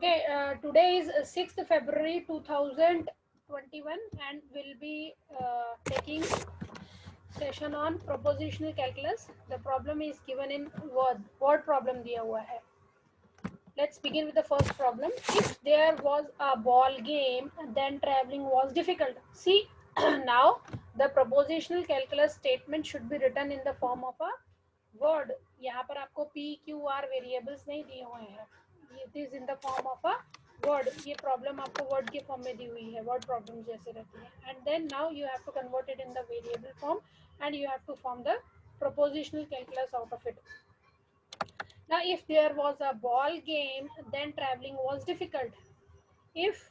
Okay, today is 6th February 2021 and we'll be taking session on propositional calculus. The problem is given in word problem दिया हुआ है. Let's begin with the first problem. If there was a ball game, then traveling was difficult. See, now the propositional calculus statement should be written in the form of a word. यहाँ पर आपको P, Q, R variables नहीं दिए हुए हैं. It is in the form of a word. ये problem आपको word के form में दी हुई है. Word problem जैसे रहती है. And then now you have to convert it in the variable form and you have to form the propositional calculus out of it. Now, if there was a ball game, then traveling was difficult. If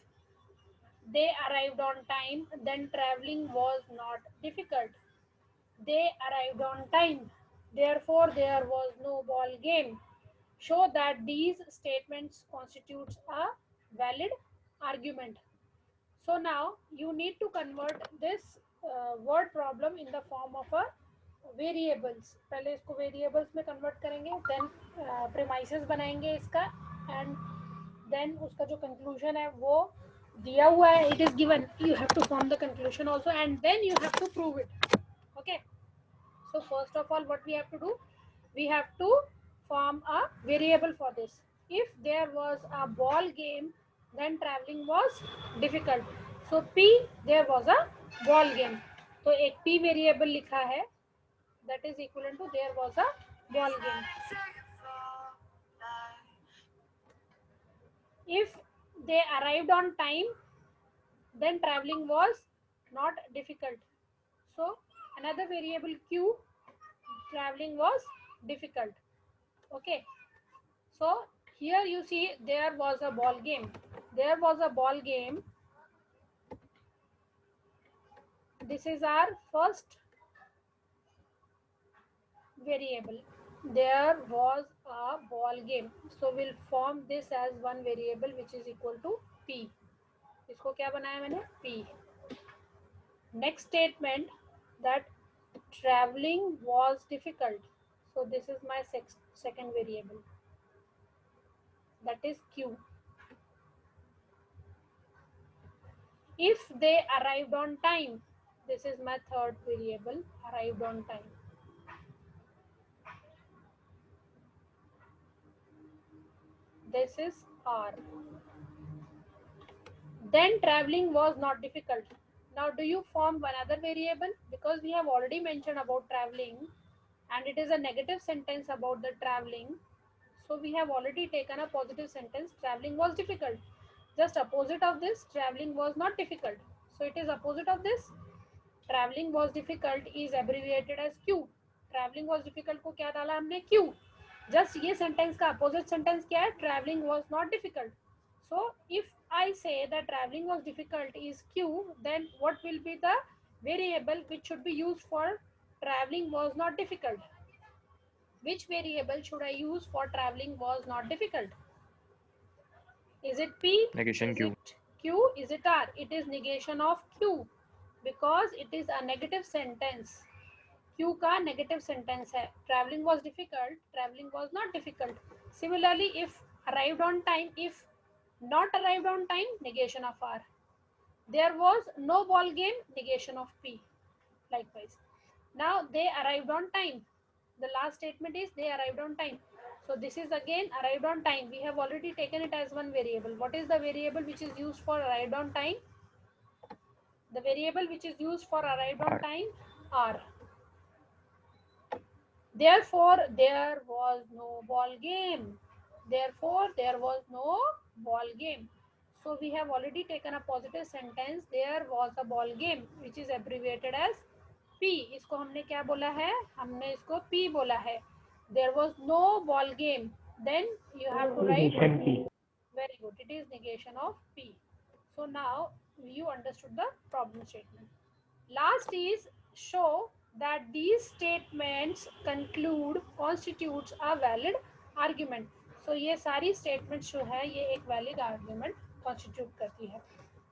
they arrived on time, then traveling was not difficult. They arrived on time. Therefore, there was no ball game. Show that these statements constitutes a valid argument. So now you need to convert this word problem in the form of a variables. पहले इसको variables में convert करेंगे, then premises बनाएंगे इसका, and then उसका जो conclusion है वो दिया हुआ है, it is given. You have to form the conclusion also, and then you have to prove it. Okay. So first of all, what we have to do? We have to form a variable for this. If there was a ball game, then traveling was difficult. So P, there was a ball game. तो एक P variable लिखा है, that is equivalent to there was a ball game. If they arrived on time, then traveling was not difficult. So another variable Q, traveling was difficult. Okay, so here you see there was a ball game. There was a ball game. This is our first variable. There was a ball game. So we'll form this as one variable which is equal to P. इसको क्या बनाया मैंने? P. Next statement, that traveling was difficult. So this is my second variable. That is Q. If they arrived on time, this is my third variable, arrived on time. This is R. Then traveling was not difficult. Now do you form one other variable? Because we have already mentioned about traveling and it is a negative sentence about the traveling. So we have already taken a positive sentence, traveling was difficult. Just opposite of this, traveling was not difficult. So it is opposite of this. Traveling was difficult is abbreviated as Q. Traveling was difficult को क्या डाला हमने? Q. Just ये sentence का opposite sentence क्या है? Traveling was not difficult. So if I say that traveling was difficult is Q, then what will be the variable which should be used for traveling was not difficult? Which variable should I use for traveling was not difficult? Is it P? Negation Is Q. it Q? Is it R? It is negation of Q because it is a negative sentence. Q का negative sentence है. Traveling was difficult. Traveling was not difficult. Similarly, if arrived on time, if not arrived on time, negation of R. There was no ball game, negation of P. Likewise. Now they arrived on time. The last statement is they arrived on time. So this is again arrived on time. We have already taken it as one variable. What is the variable which is used for arrived on time? The variable which is used for arrived on R. time, R. Therefore, there was no ball game. Therefore, there was no ball game. So we have already taken a positive sentence. There was a ball game, which is abbreviated as P. इसको हमने क्या बोला है? हमने इसको P बोला है. There was no ball game. Then you have to write P. Very good. It is negation of P. So now you understood the problem statement. Last is show that these statements constitutes a valid argument. So ये सारी statements जो है ये एक valid argument constitute करती है.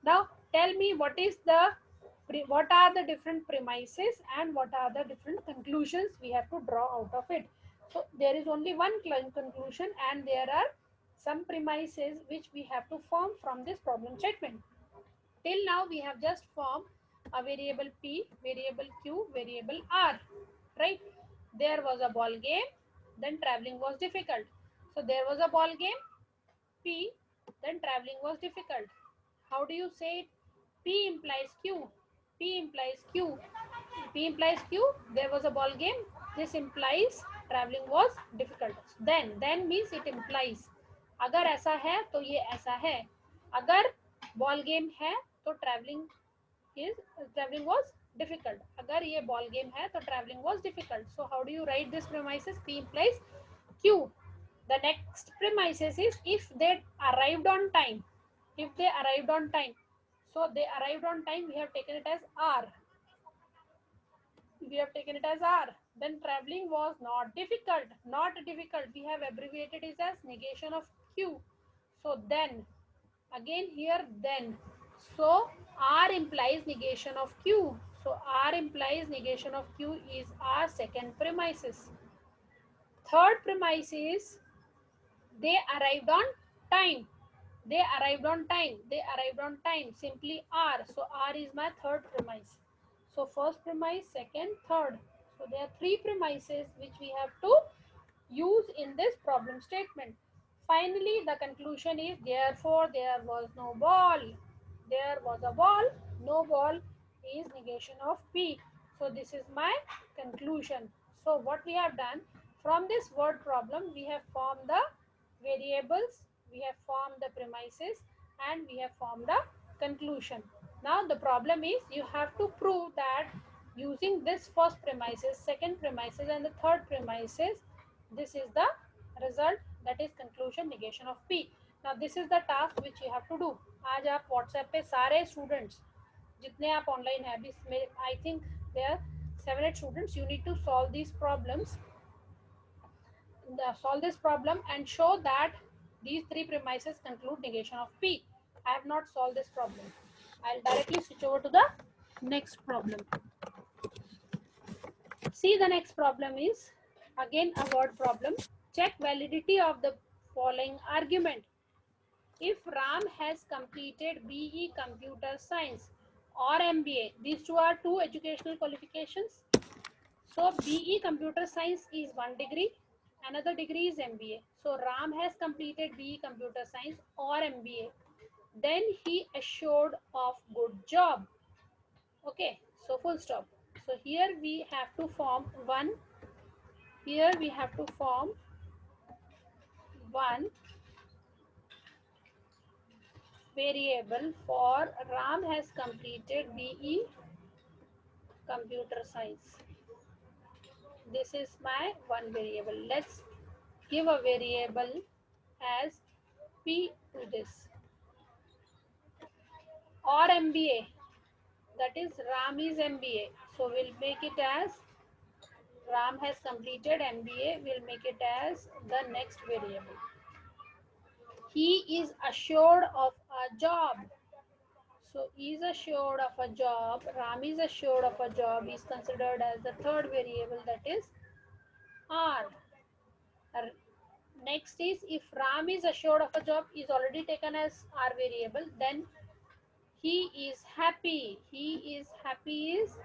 Now tell me what are the different premises and what are the different conclusions we have to draw out of it. So there is only one conclusion and there are some premises which we have to form from this problem statement. Till now we have just formed a variable P, variable Q, variable R, right? There was a ball game, then traveling was difficult. So there was a ball game, P, then traveling was difficult. How do you say it? P implies Q. P implies Q. P implies Q. There was a ball game. This implies traveling was difficult. Then means it implies. अगर ऐसा है तो ये ऐसा है. अगर ball game है तो traveling was difficult. अगर ये ball game है तो traveling was difficult. So how do you write this premises? P implies Q. The next premises is if they arrived on time. If they arrived on time. So they arrived on time, we have taken it as R. We have taken it as R. Then traveling was not difficult. Not difficult. We have abbreviated it as negation of Q. So then, again here then. So R implies negation of Q. So R implies negation of Q is our second premises. Third premise is they arrived on time. They arrived on time. They arrived on time. Simply R. So R is my third premise. So first premise, second, third. So there are three premises which we have to use in this problem statement. Finally, the conclusion is therefore there was no ball. There was a ball. No ball is negation of P. So this is my conclusion. So what we have done from this word problem, we have formed the variables, we have formed the premises, and we have formed the conclusion. Now the problem is you have to prove that using this first premises, second premises, and the third premises, this is the result, that is conclusion negation of P. Now this is the task which you have to do. आज आप WhatsApp पे सारे students जितने आप online हैं अभी I think there are 7-8 students, you need to solve these problems. Solve this problem and show that these three premises conclude negation of P. I have not solved this problem. I'll directly switch over to the next problem. See, the next problem is again a word problem. Check validity of the following argument. If Ram has completed BE Computer Science or MBA, these two are two educational qualifications. So BE Computer Science is 1 degree, another degree is MBA. So Ram has completed BE Computer Science or MBA. Then he assured of good job. Okay, so full stop. So here we have to form one. Here we have to form one variable for Ram has completed BE Computer Science. This is my one variable. Let's give a variable as P to this. Or MBA, that is Ram is MBA. So we'll make it as Ram has completed MBA. We'll make it as the next variable. He is assured of a job. So is assured of a job. Ram is assured of a job is considered as the third variable, that is R. Next is if Ram is assured of a job is already taken as R variable, then he is happy. He is happy is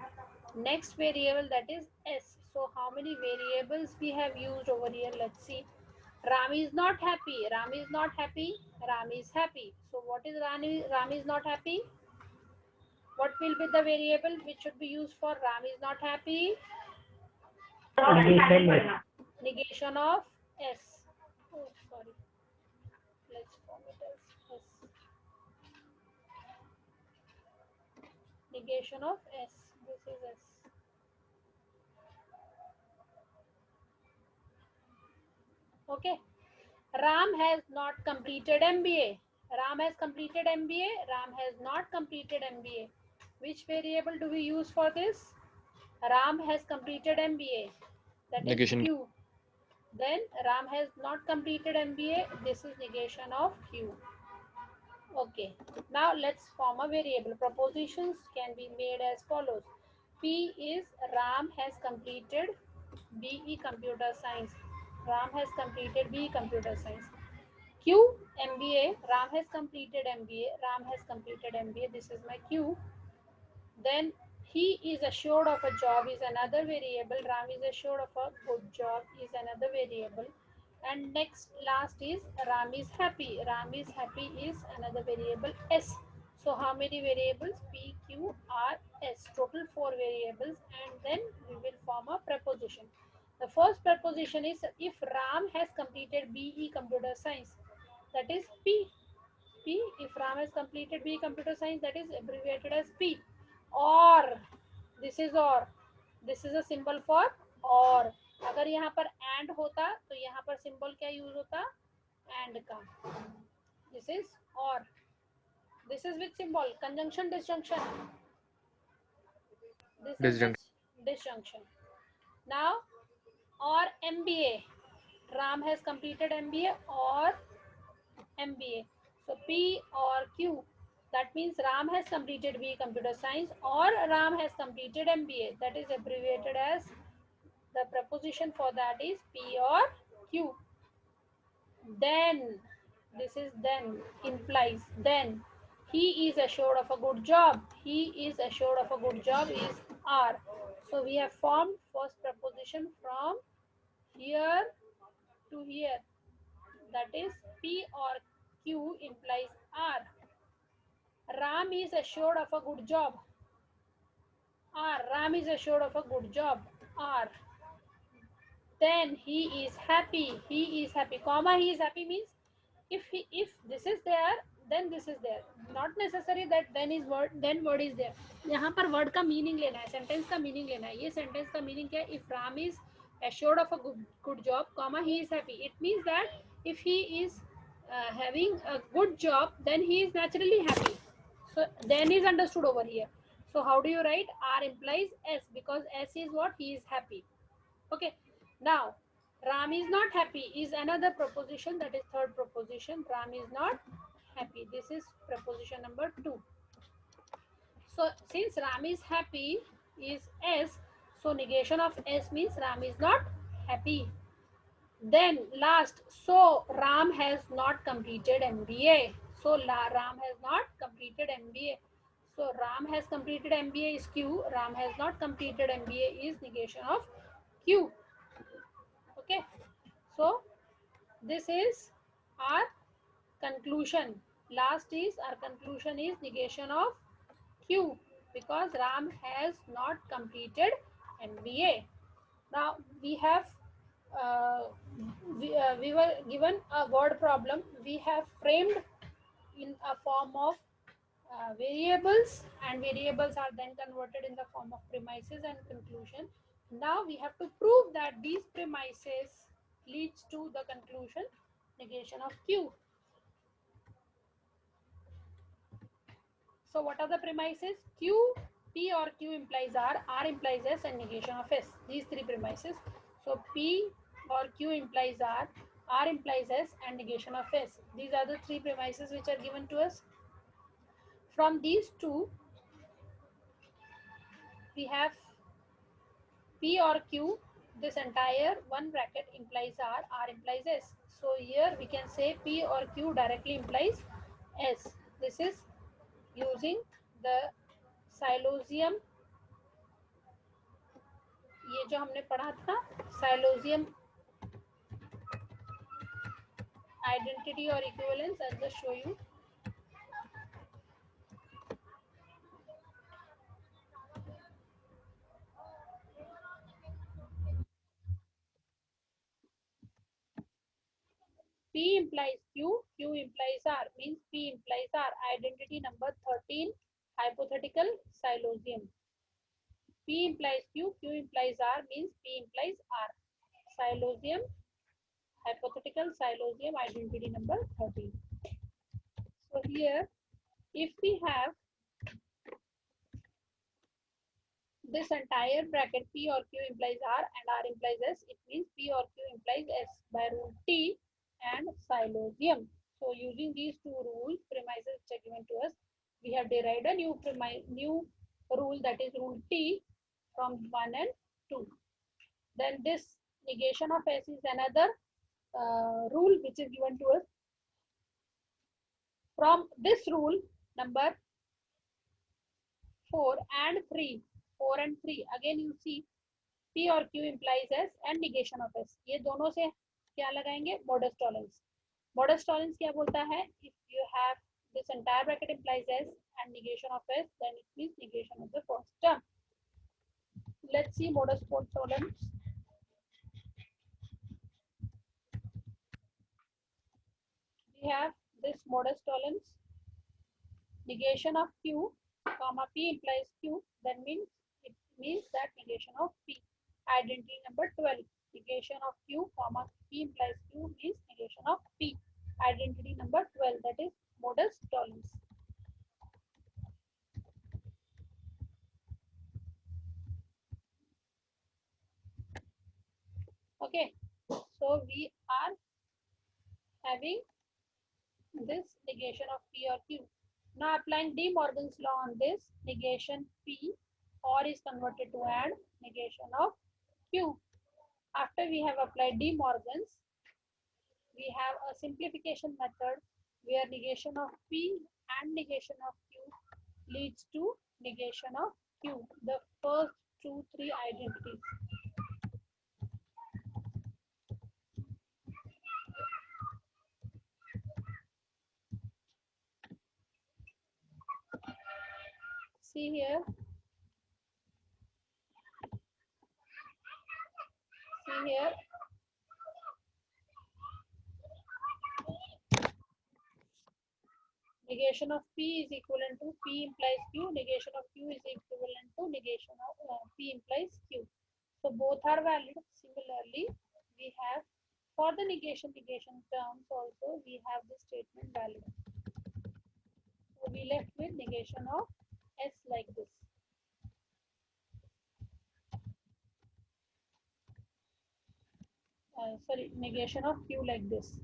next variable, that is S. So how many variables we have used over here? Let's see. Ram is not happy. Ram is not happy. Ram is happy. So what is Ram is not happy? What will be the variable which should be used for Ram is not happy? Negation of S. Oh, sorry. Let's form it as S. Negation of S. This is S. Okay. Ram has not completed MBA. Ram has completed MBA. Ram has not completed MBA. Which variable do we use for this? Ram has completed MBA. That negation. Is Q. Then Ram has not completed MBA. This is negation of Q. Okay. Now let's form a variable. Propositions can be made as follows. P is Ram has completed BE Computer Science. Ram has completed BE Computer Science. Q, MBA. Ram has completed MBA. Ram has completed MBA. This is my Q. Then he is assured of a job is another variable. Ram is assured of a good job is another variable. And next last is Ram is happy. Ram is happy is another variable S. So how many variables? P, Q, R, S. Total 4 variables, and then we will form a preposition. The first preposition is if Ram has completed BE computer science, that is P. P. If Ram has completed BE computer science, that is abbreviated as P. Or this is or, this is a symbol for और. अगर यहाँ पर and होता तो यहाँ पर symbol क्या use होता? And का. This is or. This is which symbol? Conjunction, disjunction. This is Disjunct. which? Disjunction. Now or MBA. Ram has completed MBA or MBA. So P or Q. That means Ram has completed BE Computer Science or Ram has completed MBA. That is abbreviated as, the preposition for that is P or Q. Then, this is then, implies then. He is assured of a good job. He is assured of a good job is R. So we have formed first preposition from here to here. That is P or Q implies R. Ram is assured of a good job. R. Ram is assured of a good job. R. Then he is happy. He is happy. Comma he is happy means if this is there, then this is there. Not necessary that then is word, then word is there. यहाँ पर word का meaning लेना है, sentence का meaning लेना है. ये sentence का meaning क्या है? If Ram is assured of a good job, comma he is happy. It means that if he is having a good job, then he is naturally happy. So then is understood over here. So how do you write? R implies S because S is what? He is happy. Okay. Now Ram is not happy is another proposition, that is third proposition. Ram is not happy. This is preposition number 2. So since Ram is happy is S, so negation of S means Ram is not happy. Then last, so Ram has not completed MBA. So Ram has not completed MBA. So Ram has completed MBA is Q. Ram has not completed MBA is negation of Q. Okay. So this is our conclusion. Last is our conclusion is negation of Q because Ram has not completed MBA. Now we have we were given a word problem. We have framed in a form of variables, and variables are then converted in the form of premises and conclusion. Now we have to prove that these premises leads to the conclusion negation of Q. So what are the premises? Q, P or Q implies R implies S, and negation of S. These three premises. So P or Q implies R implies S, and negation of S. These are the three premises which are given to us. From these two, we have P or Q. This entire one bracket implies R implies S. So here we can say P or Q directly implies S. This is using the साइलोजियम, ये जो हमने पढ़ा था साइलोजियम identity और equivalence. I just show you. P implies Q, Q implies R, means P implies R. Identity number 13, hypothetical syllogism. P implies Q, Q implies R, means P implies R. Syllogism, hypothetical syllogism, identity number 13. So here, if we have this entire bracket P or Q implies R and R implies S, it means P or Q implies S by rule T and syllogism. So using these two rules, premises which are given to us, we have derived a new rule, that is rule T from 1 and 2. Then this negation of S is another rule which is given to us. From this rule number 4 and 3, 4 and 3, again you see P और Q implies S and negation of S. ये दोनों से क्या लगाएंगे? Modus tollens. Modus tollens क्या बोलता है? If you have this entire bracket implies S and negation of S, then it means negation of the first term. Let's see modus tollens. We have this modus tollens. Negation of Q, comma P implies Q, then means it means that negation of P. Identity number 12. Negation of Q, comma P implies Q means negation of P. Identity number 12, that is modus tollens. Okay, so we are having this negation of P or Q. Now applying De Morgan's law on this, negation P or is converted to and negation of Q. After we have applied De Morgan's, we have a simplification method where negation of P and negation of Q leads to negation of Q, the first 2-3 identities. See here. See here. Negation of P is equivalent to P implies Q. Negation of Q is equivalent to negation of P implies Q. So both are valid. Similarly, we have for the negation terms also we have this statement valid. So we left with negation of S like this. Negation of Q like this.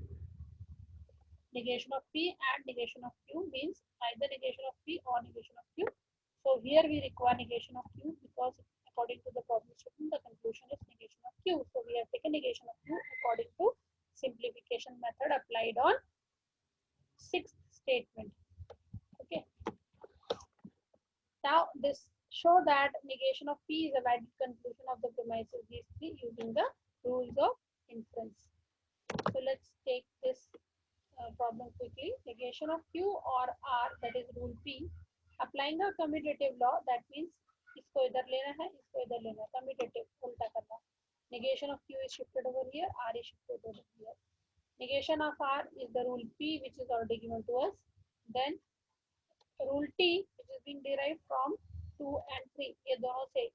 Negation of P and negation of Q means either negation of P or negation of Q. So here we require negation of Q because according to the problem statement, the conclusion is negation of Q. So we have taken negation of Q according to simplification method applied on sixth statement. Okay. Now this show that negation of P is a valid conclusion of the premises these three using the rules of inference. So let's take this problem quickly. Negation of Q or R, that is rule P. Applying a commutative law, that means इसको इधर लेना है, इसको इधर लेना है. Commutative, उल्टा करना. Negation of Q is shifted over here, R is shifted over here. Negation of R is the rule P, which is already given to us. Then rule T, which is being derived from 2 and 3. ये दोनों से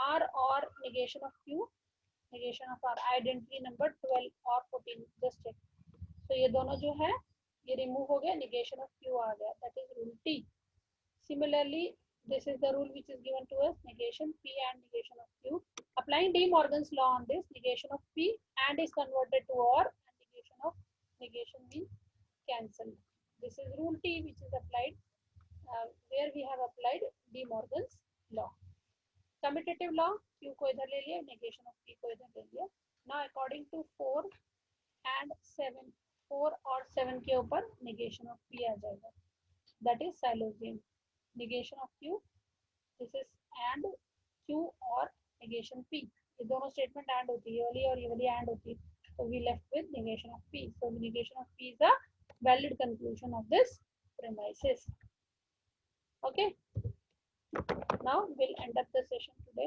R or negation of Q, negation of R, identity number 12 or 14, just check. So ये दोनों जो है ये remove हो गया, negation of Q आ गया, that is rule T. Similarly, this is the rule which is given to us, negation P and negation of Q. Applying De Morgan's law on this, negation of P and is converted to or, and negation means cancel. This is rule T which is applied where we have applied De Morgan's law. Commutative law, Q को इधर ले लिया, negation of P को इधर ले लिया. Now according to 4 and 7, 4 और 7 के ऊपर negation of P आ जाएगा. That is Silosian. Negation of Q, this is and Q or negation P. ये दोनों statement and होती है, ये वाली और ये वाली and होती है. So we left with negation of P. So negation of P is a valid conclusion of this premises. Okay. Now we'll end up the session today.